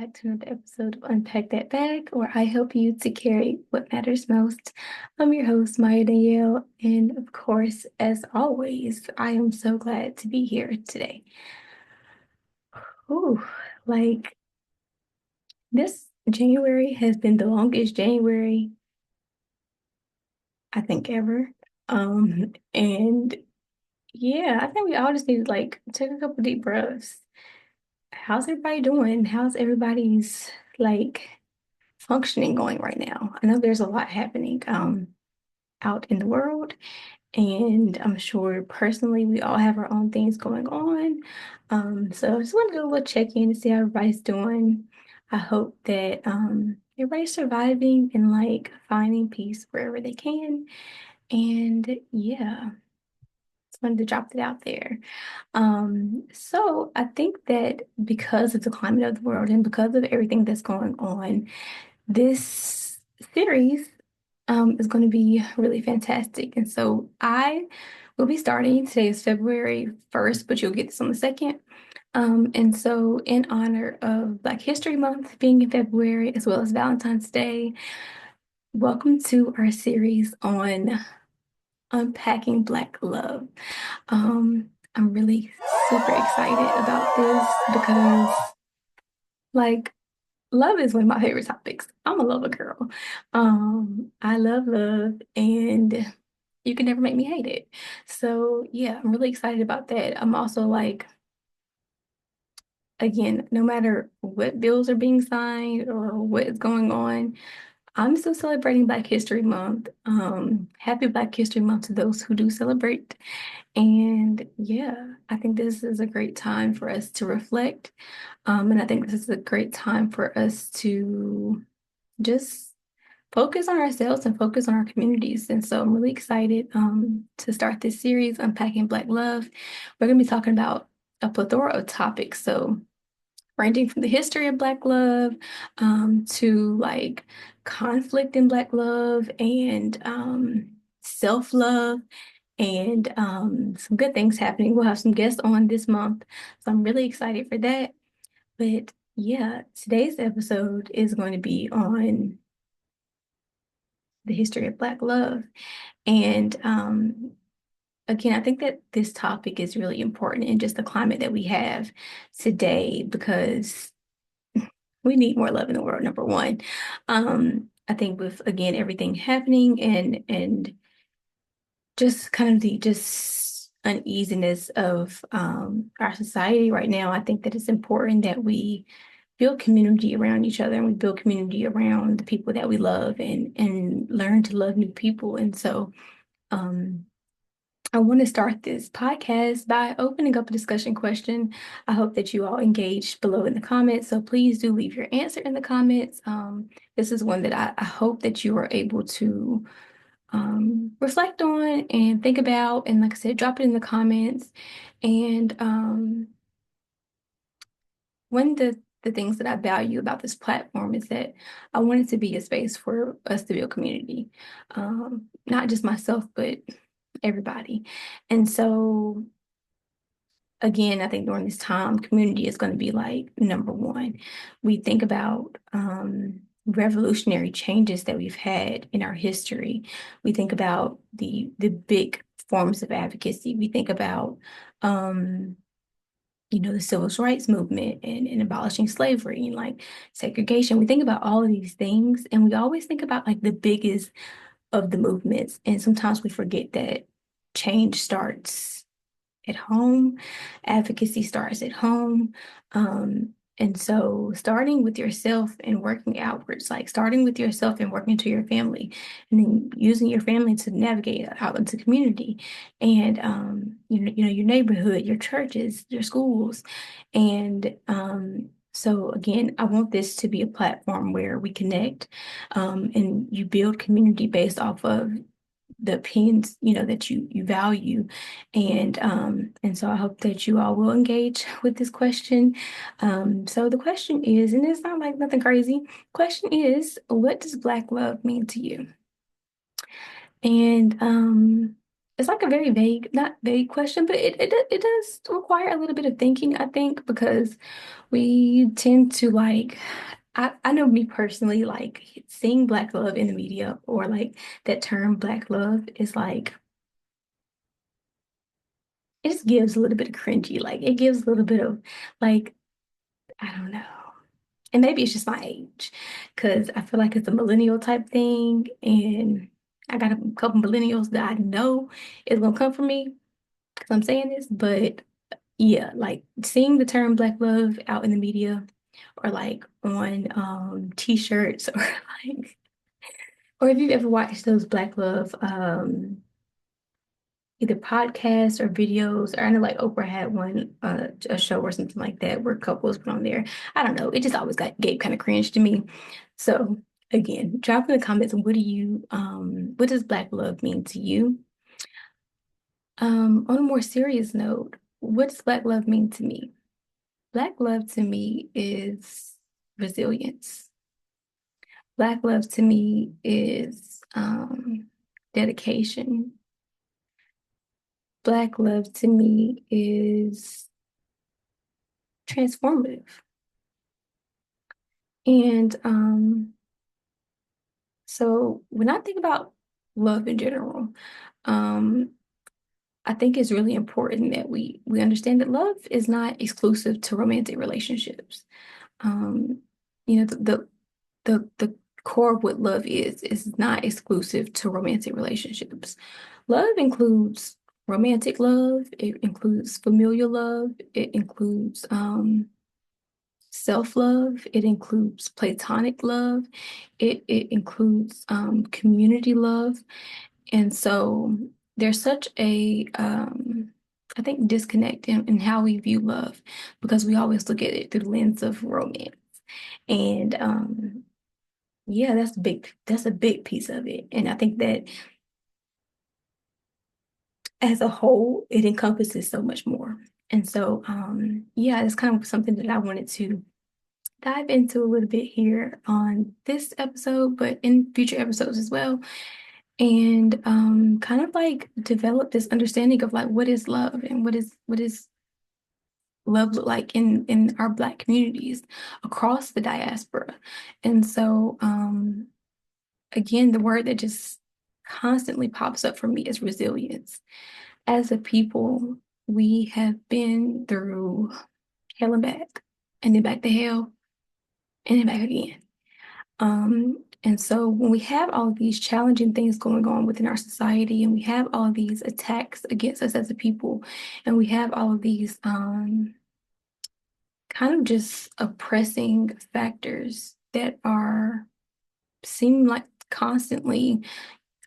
back to another episode of Unpack That Bag, where I help you to carry what matters most. I'm your host, Maya Danielle, and of course, as always, I am so glad to be here today. Ooh, like this January has been the longest January I think ever. And yeah, I think we all just need to take a couple deep breaths. How's everybody doing? How's everybody's like functioning going right now? I know there's a lot happening out in the world, and I'm sure personally we all have our own things going on. So I just wanted to do a little check-in to see how everybody's doing. I hope that everybody's surviving and like finding peace wherever they can. And yeah, just wanted to drop it out there. So I think that because of the climate of the world and because of everything that's going on, this series is going to be really fantastic. And so I will be starting. Today is February 1st, but you'll get this on the 2nd. And so in honor of Black History Month being in February, as well as Valentine's Day, welcome to our series on unpacking Black love. I'm really super excited about this because like love is one of my favorite topics. I'm a lover girl. I love love and you can never make me hate it. So yeah, I'm really excited about that. I'm also like, again, no matter what bills are being signed or what is going on, I'm still celebrating Black History Month. Happy Black History Month to those who do celebrate. And yeah, I think this is a great time for us to reflect. And I think this is a great time for us to just focus on ourselves and focus on our communities. And so I'm really excited to start this series, Unpacking Black Love. We're going to be talking about a plethora of topics. So ranging from the history of Black love to like conflict in Black love and self-love and some good things happening. We'll have some guests on this month. So I'm really excited for that. But yeah, today's episode is going to be on the history of Black love. And again, I think that this topic is really important in just the climate that we have today because we need more love in the world, number one. I think with again everything happening and just kind of the just uneasiness of our society right now, I think that it's important that we build community around each other and we build community around the people that we love and learn to love new people. And so um I want to start this podcast by opening up a discussion question. I hope that you all engaged below in the comments. So please do leave your answer in the comments. This is one that I hope that you are able to reflect on and think about. And like I said, drop it in the comments. And one of the things that I value about this platform is that I want it to be a space for us to build community. Not just myself, but everybody. And so again, I think during this time, community is going to be like number one. We think about revolutionary changes that we've had in our history. We think about the big forms of advocacy. We think about the civil rights movement and abolishing slavery and like segregation. We think about all of these things, and we always think about like the biggest of the movements. And sometimes we forget that change starts at home, advocacy starts at home. And so starting with yourself and working outwards, like starting with yourself and working to your family, and then using your family to navigate out into community and your neighborhood, your churches, your schools. And so again, I want this to be a platform where we connect and you build community based off of the opinions that you value and so I hope that you all will engage with this question. So the question is, and it's not like nothing crazy, question is, what does Black love mean to you? And it's like a very vague, not vague question, but it does require a little bit of thinking, I think, because we tend to like, I know me personally, like seeing Black love in the media or like that term Black love is like, it just gives a little bit of cringy. Like it gives a little bit of like, I don't know. And maybe it's just my age, because I feel like it's a millennial type thing. And I got a couple millennials that I know is gonna come for me because I'm saying this, but yeah, like seeing the term Black love out in the media or like on t-shirts or like or if you've ever watched those Black love either podcasts or videos, or I know like Oprah had one a show or something like that where couples went on there. I don't know. It just always got gave kind of cringe to me. So again, drop in the comments, what does Black love mean to you? On a more serious note, what does Black love mean to me? Black love to me is resilience. Black love to me is dedication. Black love to me is transformative. And so when I think about love in general, um, I think it's really important that we understand that love is not exclusive to romantic relationships. Um, you know, the core of what love is not exclusive to romantic relationships. Love includes romantic love, it includes familial love, it includes self-love, it includes platonic love, it includes community love. And so there's such a I think disconnect in how we view love because we always look at it through the lens of romance. And yeah, that's a big piece of it. And I think that as a whole, it encompasses so much more. And so yeah, it's kind of something that I wanted to dive into a little bit here on this episode, but in future episodes as well. And kind of like develop this understanding of like what is love and what is love look like in our Black communities across the diaspora. And so again, the word that just constantly pops up for me is resilience. As a people, we have been through hell and back, and then back to hell, and then back again. And so when we have all of these challenging things going on within our society, and we have all of these attacks against us as a people, and we have all of these kind of just oppressing factors that are seem like constantly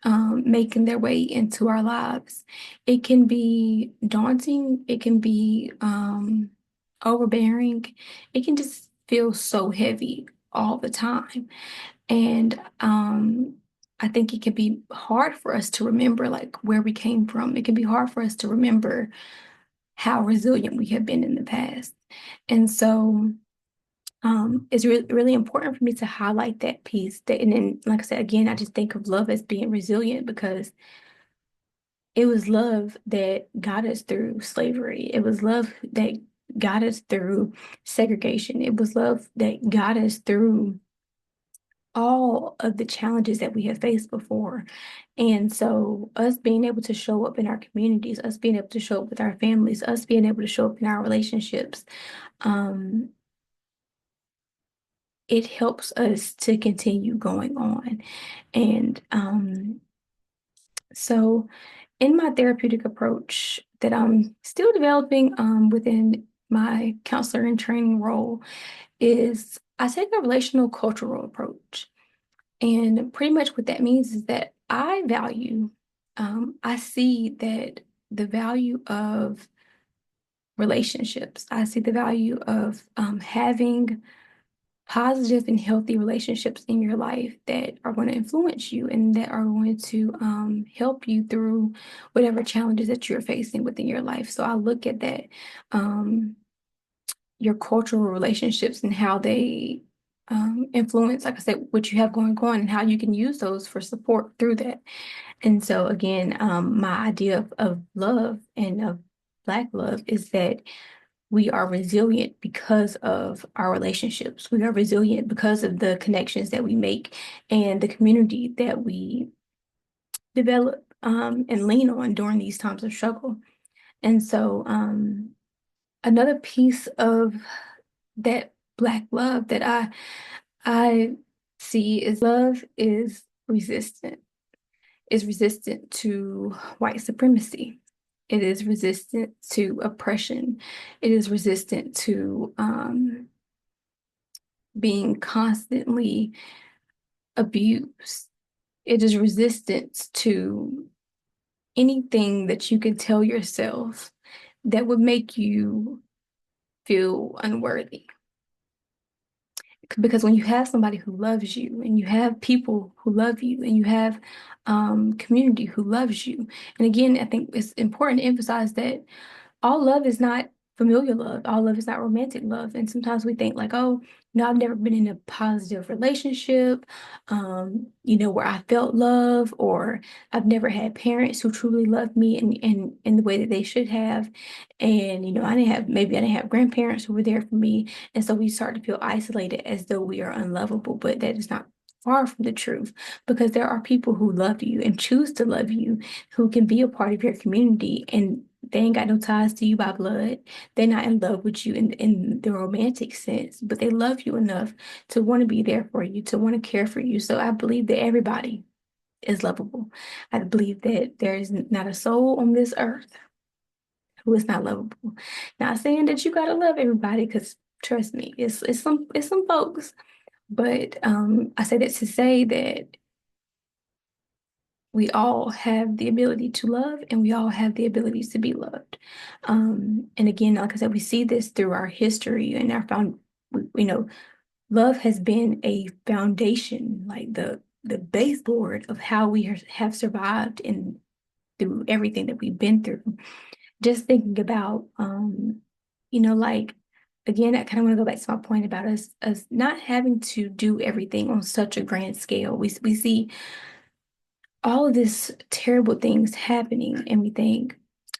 making their way into our lives. It can be daunting, it can be overbearing, it can just feel so heavy all the time. And I think it can be hard for us to remember like where we came from. It can be hard for us to remember how resilient we have been in the past. And so it's really important for me to highlight that piece. And then, like I said, again, I just think of love as being resilient because it was love that got us through slavery. It was love that got us through segregation. It was love that got us through all of the challenges that we have faced before. And so us being able to show up in our communities, us being able to show up with our families, us being able to show up in our relationships, um, it helps us to continue going on. And so in my therapeutic approach that I'm still developing within my counselor and training role is I take a relational cultural approach. And pretty much what that means is that I see that the value of relationships, I see the value of having positive and healthy relationships in your life that are going to influence you and that are going to help you through whatever challenges that you're facing within your life. So I look at that, um, your cultural relationships and how they influence, like I said, what you have going on and how you can use those for support through that. And so again, my idea of love and of Black love is that we are resilient because of our relationships. We are resilient because of the connections that we make and the community that we develop and lean on during these times of struggle. And so another piece of that Black love that I see is love is resistant to white supremacy. It is resistant to oppression. It is resistant to being constantly abused. It is resistant to anything that you can tell yourself that would make you feel unworthy. Because when you have somebody who loves you and you have people who love you and you have community who loves you, and again, I think it's important to emphasize that all love is not familial love. All love is not romantic love. And sometimes we think like, oh, no, I've never been in a positive relationship, where I felt love, or I've never had parents who truly loved me in the way that they should have. And, maybe I didn't have grandparents who were there for me. And so we start to feel isolated as though we are unlovable, but that is not far from the truth, because there are people who love you and choose to love you, who can be a part of your community, and they ain't got no ties to you by blood. They're not in love with you in the romantic sense, but they love you enough to want to be there for you, to want to care for you. So I believe that everybody is lovable. I believe that there is not a soul on this earth who is not lovable. Not saying that you gotta love everybody, because trust me, it's some folks. But I say that to say that we all have the ability to love, and we all have the ability to be loved. And again, like I said, we see this through our history and love has been a foundation, like the baseboard of how we have survived and through everything that we've been through. Just thinking about, like, again, I kind of want to go back to my point about us not having to do everything on such a grand scale. We see all of this terrible things happening, and we think,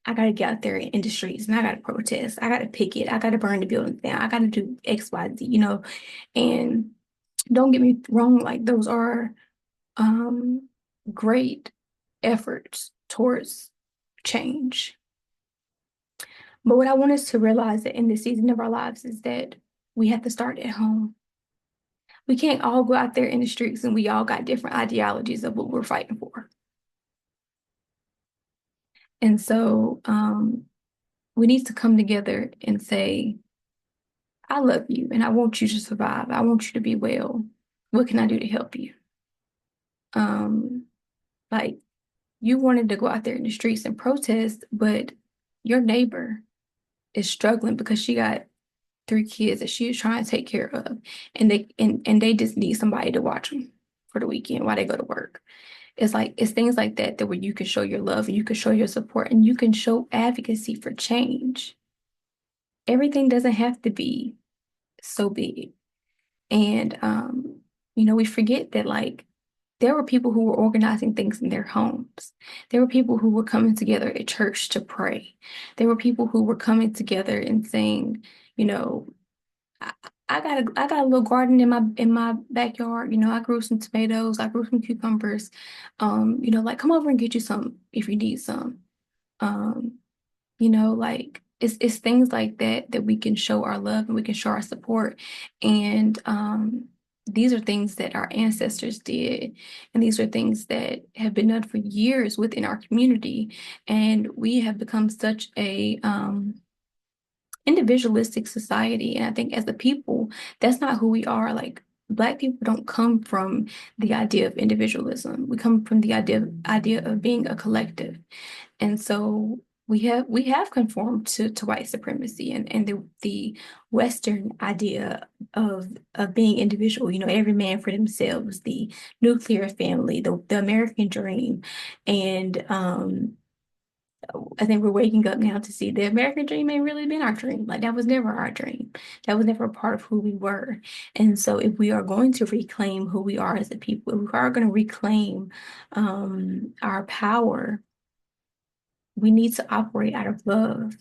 I gotta get out there in the streets and I gotta protest, I gotta picket, I gotta burn the buildings down, I gotta do XYZ. And don't get me wrong, like those are great efforts towards change. But what I want us to realize that in this season of our lives is that we have to start at home. We can't all go out there in the streets and we all got different ideologies of what we're fighting for. And so we need to come together and say, I love you and I want you to survive. I want you to be well. What can I do to help you? Um, like you wanted to go out there in the streets and protest, but your neighbor is struggling because she got 3 kids that she is trying to take care of, and they just need somebody to watch them for the weekend while they go to work. It's things like that where you can show your love and you can show your support and you can show advocacy for change. Everything doesn't have to be so big. And we forget that like there were people who were organizing things in their homes. There were people who were coming together at church to pray. There were people who were coming together and saying, you know, I, I got a little garden in my backyard. I grew some tomatoes, I grew some cucumbers. Like come over and get you some if you need some. Um, like it's things like that we can show our love and we can show our support. And these are things that our ancestors did, and these are things that have been done for years within our community. And we have become such a individualistic society. And I think as a people, that's not who we are. Like Black people don't come from the idea of individualism. We come from the idea of being a collective. And so we have conformed to white supremacy and the Western idea of being individual, every man for themselves, the nuclear family, the American dream. And I think we're waking up now to see the American dream ain't really been our dream. Like that was never our dream. That was never a part of who we were. And so if we are going to reclaim who we are as a people, if we are going to reclaim our power, we need to operate out of love.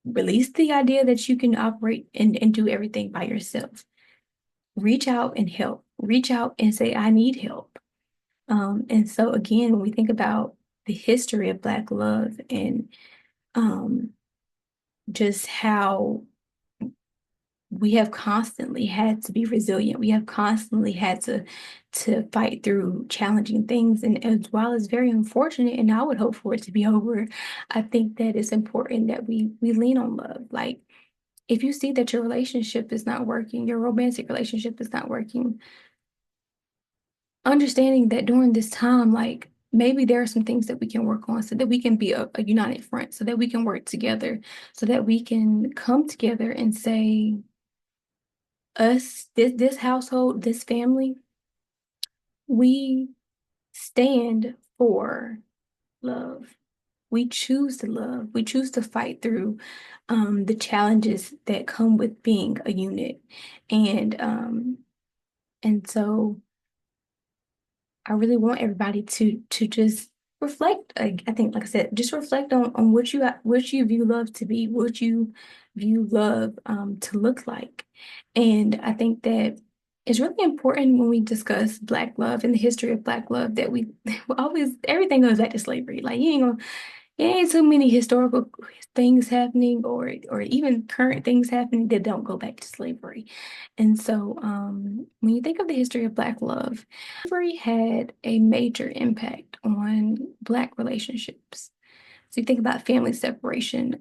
Release the idea that you can operate and do everything by yourself. Reach out and help. Reach out and say, I need help. And so again, when we think about the history of Black love and um, just how we have constantly had to be resilient. We have constantly had to fight through challenging things. And as well as very unfortunate, and I would hope for it to be over, I think that it's important that we lean on love. Like if you see that your relationship is not working, your romantic relationship is not working, understanding that during this time, like maybe there are some things that we can work on so that we can be a united front, so that we can work together, so that we can come together and say, us, this household, this family, we stand for love. We choose to love. We choose to fight through the challenges that come with being a unit. And so I really want everybody to just reflect. I think, like I said, just reflect on what you view love to be, what you view love to look like. And I think that it's really important when we discuss Black love and the history of Black love that we always everything goes back to slavery. Like you ain't gonna there ain't too many historical things happening or even current things happening that don't go back to slavery. And so when you think of the history of Black love, slavery had a major impact on Black relationships. So you think about family separation,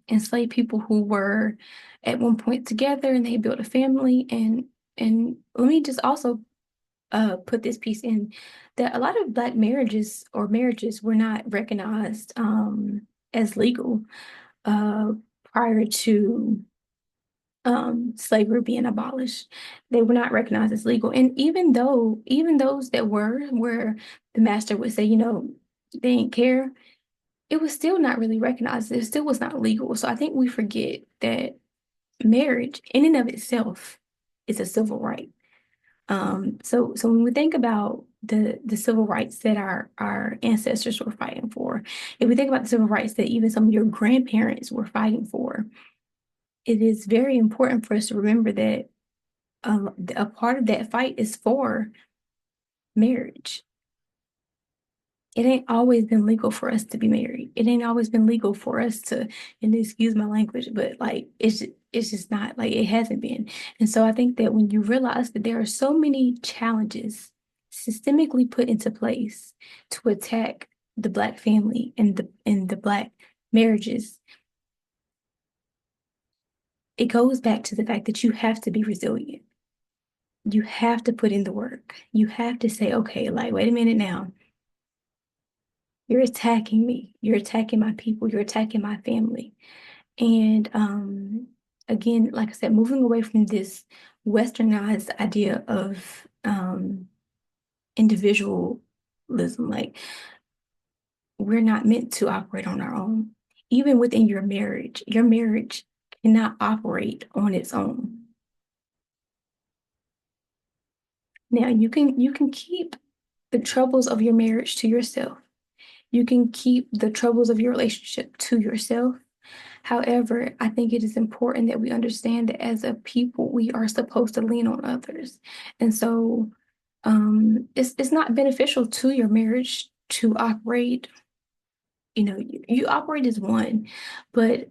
enslaved people who were at one point together and they built a family. And let me just also put this piece in that a lot of Black marriages were not recognized as legal uh, prior to slavery being abolished. They were not recognized as legal. And even those that were, where the master would say, they didn't care, it was still not really recognized. It still was not legal. So I think we forget that marriage in and of itself is a civil right. So when we think about the civil rights that our ancestors were fighting for, if we think about the civil rights that even some of your grandparents were fighting for, it is very important for us to remember that a part of that fight is for marriage. It ain't always been legal for us to be married. It ain't always been legal for us to, and excuse my language, but like it's just not like it hasn't been. And so I think that when you realize that there are so many challenges systemically put into place to attack the Black family and the Black marriages, it goes back to the fact that you have to be resilient. You have to put in the work. You have to say, okay, like, wait a minute now. You're attacking me. You're attacking my people. You're attacking my family. And again, like I said, moving away from this westernized idea of individualism, like we're not meant to operate on our own. Even within your marriage cannot operate on its own. Now you can keep the troubles of your marriage to yourself. You can keep the troubles of your relationship to yourself. However, I think it is important that we understand that as a people, we are supposed to lean on others. And so it's not beneficial to your marriage to operate, you operate as one, but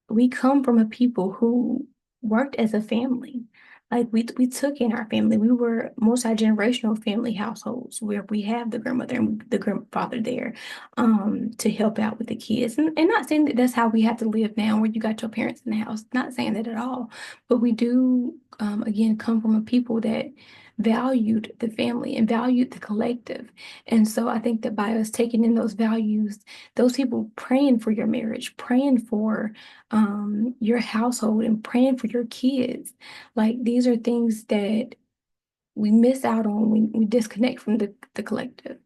we come from a people who worked as a family. Like we took in our family. We were multi-generational family households where we have the grandmother and the grandfather there to help out with the kids. And not saying that that's how we have to live now, where you got your parents in the house. Not saying that at all. But we do again come from a people that valued the family and valued the collective. And so I think that by us taking in those values, those people praying for your marriage, praying for your household and praying for your kids. Like these are things that we miss out on when we disconnect from the collective.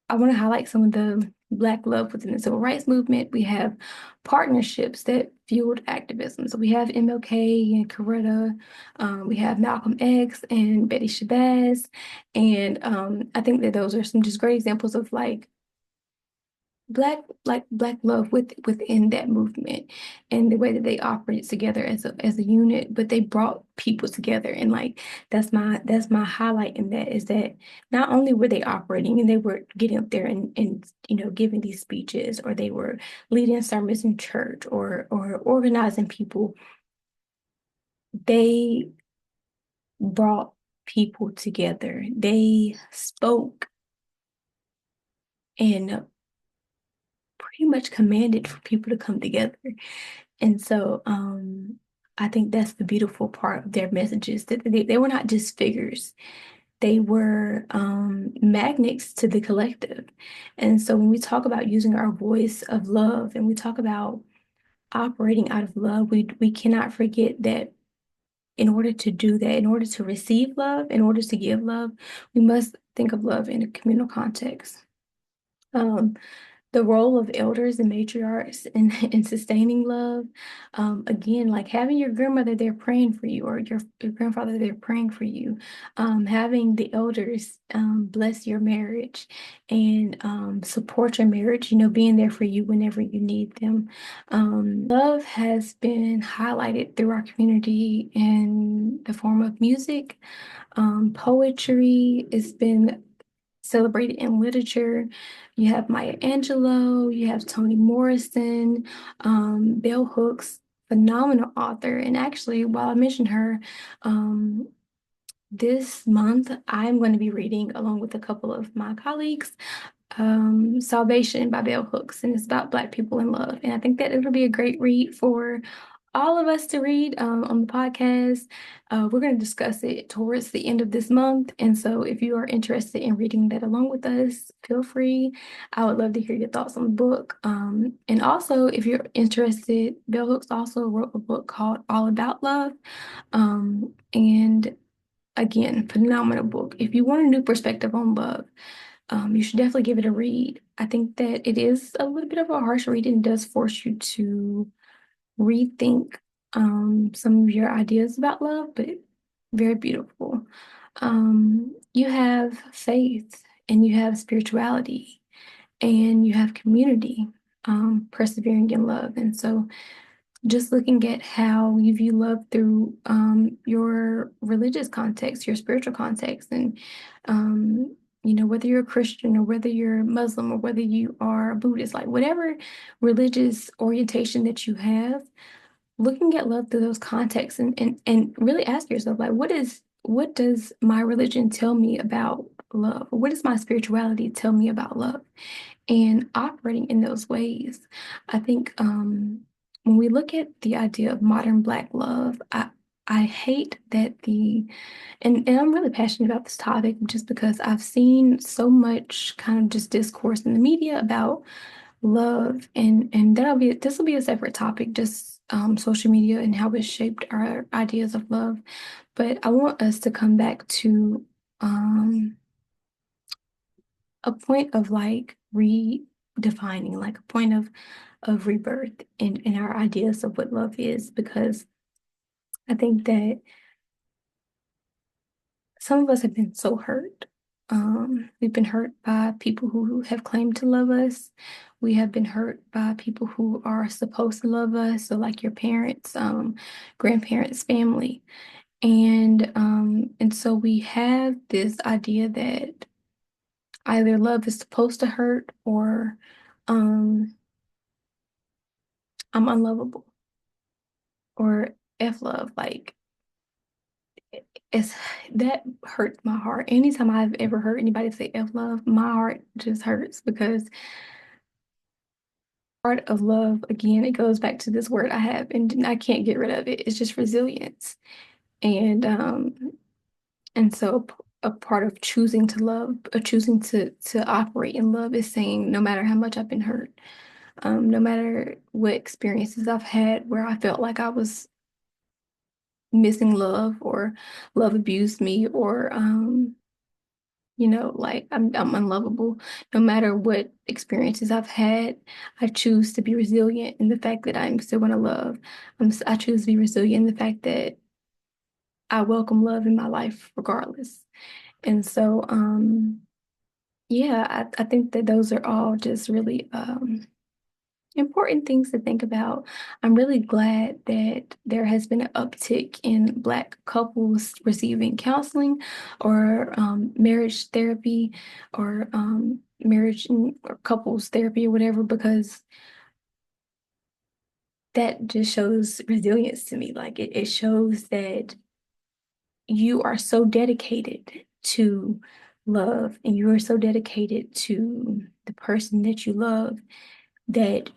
I want to highlight some of the Black love within the civil rights movement. We have partnerships that fueled activism. So we have MLK and Coretta, we have Malcolm X and Betty Shabazz. And I think that those are some just great examples of like black love within that movement and the way that they operated together as a unit, but they brought people together. And like that's my highlight in that is that not only were they operating and they were getting up there and giving these speeches, or they were leading sermons in church, or organizing people, they brought people together. They spoke and pretty much commanded for people to come together. And so I think that's the beautiful part of their messages, that they were not just figures. They were magnets to the collective. And so when we talk about using our voice of love and we talk about operating out of love, we cannot forget that in order to do that, in order to receive love, in order to give love, we must think of love in a communal context. Um, the role of elders and matriarchs in sustaining love. Again, like having your grandmother there praying for you, or your grandfather there praying for you. Having the elders bless your marriage and support your marriage, being there for you whenever you need them. Love has been highlighted through our community in the form of music. Poetry has been celebrated in literature. You have Maya Angelou, you have Toni Morrison, Bell Hooks, phenomenal author. And actually, while I mentioned her, um, this month I'm going to be reading, along with a couple of my colleagues, Salvation by Bell Hooks, and it's about Black people in love. And I think that it'll be a great read for all of us to read on the podcast. We're going to discuss it towards the end of this month. And so if you are interested in reading that along with us, feel free. I would love to hear your thoughts on the book. And also, if you're interested, Bell Hooks also wrote a book called All About Love. And again, phenomenal book. If you want a new perspective on love, you should definitely give it a read. I think that it is a little bit of a harsh read and does force you to rethink some of your ideas about love, but very beautiful. You have faith and you have spirituality and you have community, persevering in love. And so just looking at how you view love through your religious context, your spiritual context, and whether you're a Christian or whether you're Muslim or whether you are a Buddhist, like whatever religious orientation that you have, looking at love through those contexts and really ask yourself, like, what does my religion tell me about love? What does my spirituality tell me about love? And operating in those ways. I think when we look at the idea of modern Black love, I hate that and I'm really passionate about this topic just because I've seen so much kind of just discourse in the media about love, and this will be a separate topic, just social media and how it shaped our ideas of love. But I want us to come back to um, a point of like redefining, like a point of rebirth in our ideas of what love is, because I think that some of us have been so hurt. We've been hurt by people who have claimed to love us. We have been hurt by people who are supposed to love us, so like your parents, grandparents, family. And so we have this idea that either love is supposed to hurt, or um I'm unlovable, or F love. Like it's that hurts my heart. Anytime I've ever heard anybody say F love, my heart just hurts, because part of love, again, it goes back to this word I have and I can't get rid of it. It's just resilience. And so a part of choosing to love, or choosing to operate in love, is saying no matter how much I've been hurt, no matter what experiences I've had where I felt like I was missing love, or love abused me, or Like I'm unlovable. No matter what experiences I've had, I choose to be resilient in the fact that I'm still gonna love. I choose to be resilient in the fact that I welcome love in my life regardless. And so, yeah, I think that those are all just really important things to think about. I'm really glad that there has been an uptick in Black couples receiving counseling or marriage therapy or marriage or couples therapy or whatever, because that just shows resilience to me. Like it shows that you are so dedicated to love and you are so dedicated to the person that you love that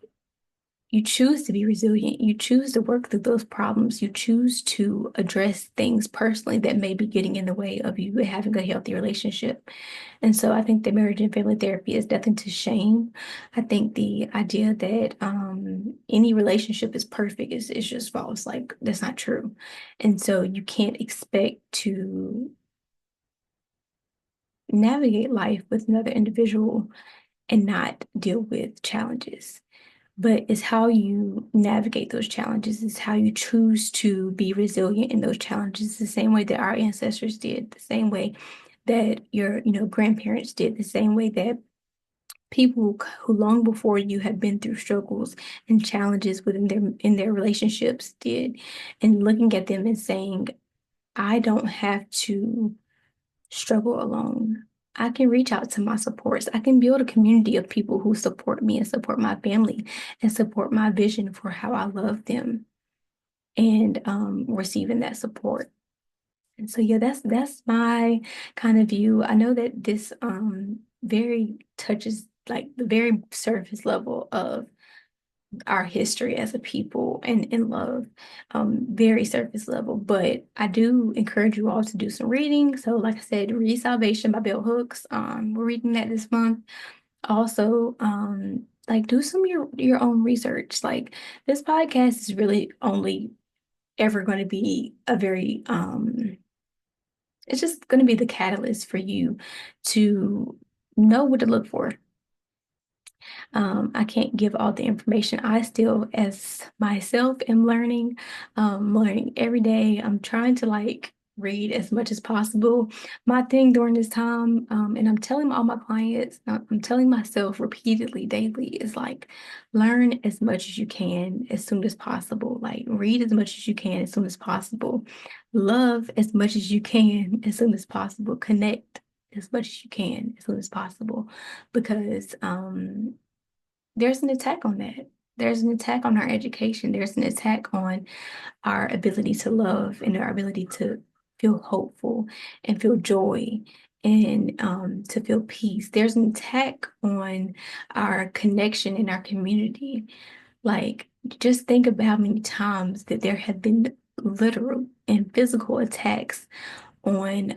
you choose to be resilient. You choose to work through those problems. You choose to address things personally that may be getting in the way of you having a healthy relationship. And so I think that marriage and family therapy is nothing to shame. I think the idea that any relationship is perfect is just false. Like that's not true. And so you can't expect to navigate life with another individual and not deal with challenges. But it's how you navigate those challenges, it's how you choose to be resilient in those challenges, the same way that our ancestors did, the same way that your, grandparents did, the same way that people who long before you had been through struggles and challenges within their relationships did, and looking at them and saying, I don't have to struggle alone. I can reach out to my supports. I can build a community of people who support me and support my family and support my vision for how I love them and receiving that support. And so yeah, that's my kind of view. I know that this very touches like the very surface level of our history as a people and in love, very surface level. But I do encourage you all to do some reading. So, like I said, read Salvation by Bell Hooks. We're reading that this month. Also, like do some of your own research. Like this podcast is really only ever going to be a very it's just going to be the catalyst for you to know what to look for. I can't give all the information. I still, as myself, am learning every day. I'm trying to like read as much as possible. My thing during this time, and I'm telling all my clients, I'm telling myself repeatedly, daily, is like learn as much as you can as soon as possible. Like read as much as you can as soon as possible. Love as much as you can as soon as possible. Connect as much as you can as soon as possible because there's an attack on that. There's an attack on our education. There's an attack on our ability to love and our ability to feel hopeful and feel joy and to feel peace. There's an attack on our connection in our community. Like, just think about how many times that there have been literal and physical attacks on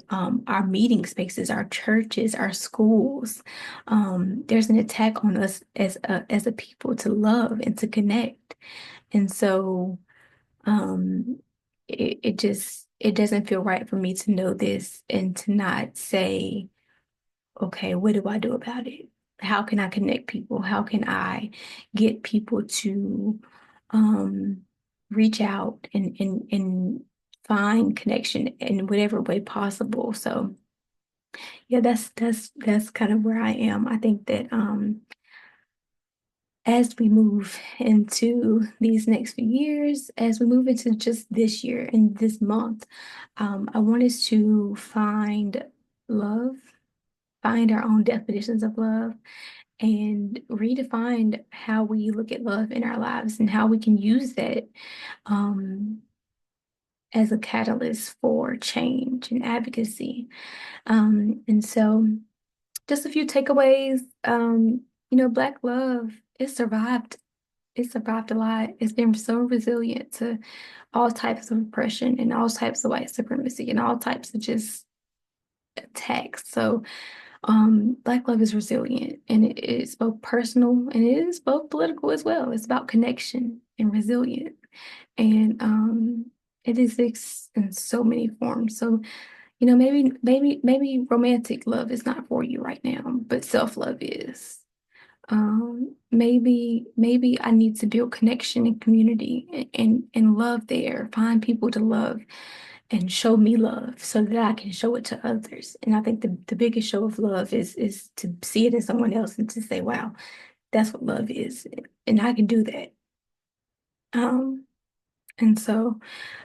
our meeting spaces, our churches, our schools. There's an attack on us as a people to love and to connect. And so it doesn't feel right for me to know this and to not say, okay, what do I do about it? How can I connect people? How can I get people to um, reach out and find connection in whatever way possible? So yeah, that's kind of where I am. I think that as we move into these next few years, as we move into just this year and this month, I want us to find love, find our own definitions of love, and redefine how we look at love in our lives and how we can use that um, as a catalyst for change and advocacy. And so, just a few takeaways. Black love, it survived. It survived a lot. It's been so resilient to all types of oppression and all types of white supremacy and all types of just attacks. So Black love is resilient and it's both personal and it is both political as well. It's about connection and resilient. And it exists in so many forms. So maybe romantic love is not for you right now, but self-love is. Maybe I need to build connection and community and love there. Find people to love and show me love so that I can show it to others. And I think the biggest show of love is to see it in someone else and to say, wow, that's what love is. And I can do that. Um, and so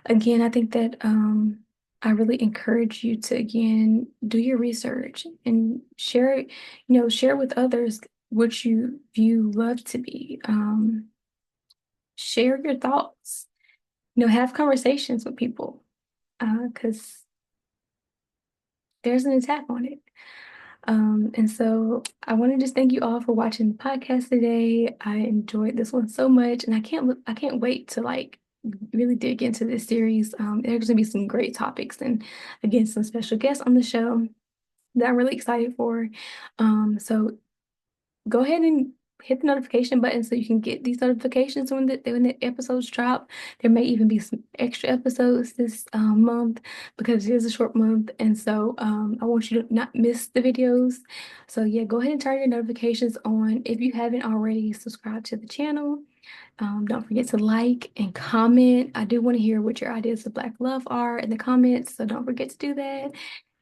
again, I think that I really encourage you to again do your research and share, share with others what you view love to be. Share your thoughts, have conversations with people, because there's an attack on it. And so I want to just thank you all for watching the podcast today. I enjoyed this one so much, and I can't wait to like really dig into this series. There's gonna be some great topics and again some special guests on the show that I'm really excited for. So go ahead and hit the notification button so you can get these notifications when the episodes drop. There may even be some extra episodes this month because it is a short month, and so I want you to not miss the videos. So yeah, go ahead and turn your notifications on if you haven't already subscribed to the channel. Don't forget to like and comment. I do want to hear what your ideas of Black love are in the comments, so don't forget to do that.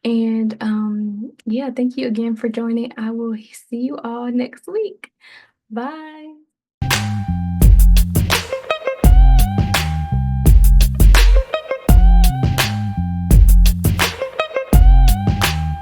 And yeah, thank you again for joining. I will see you all next week. Bye.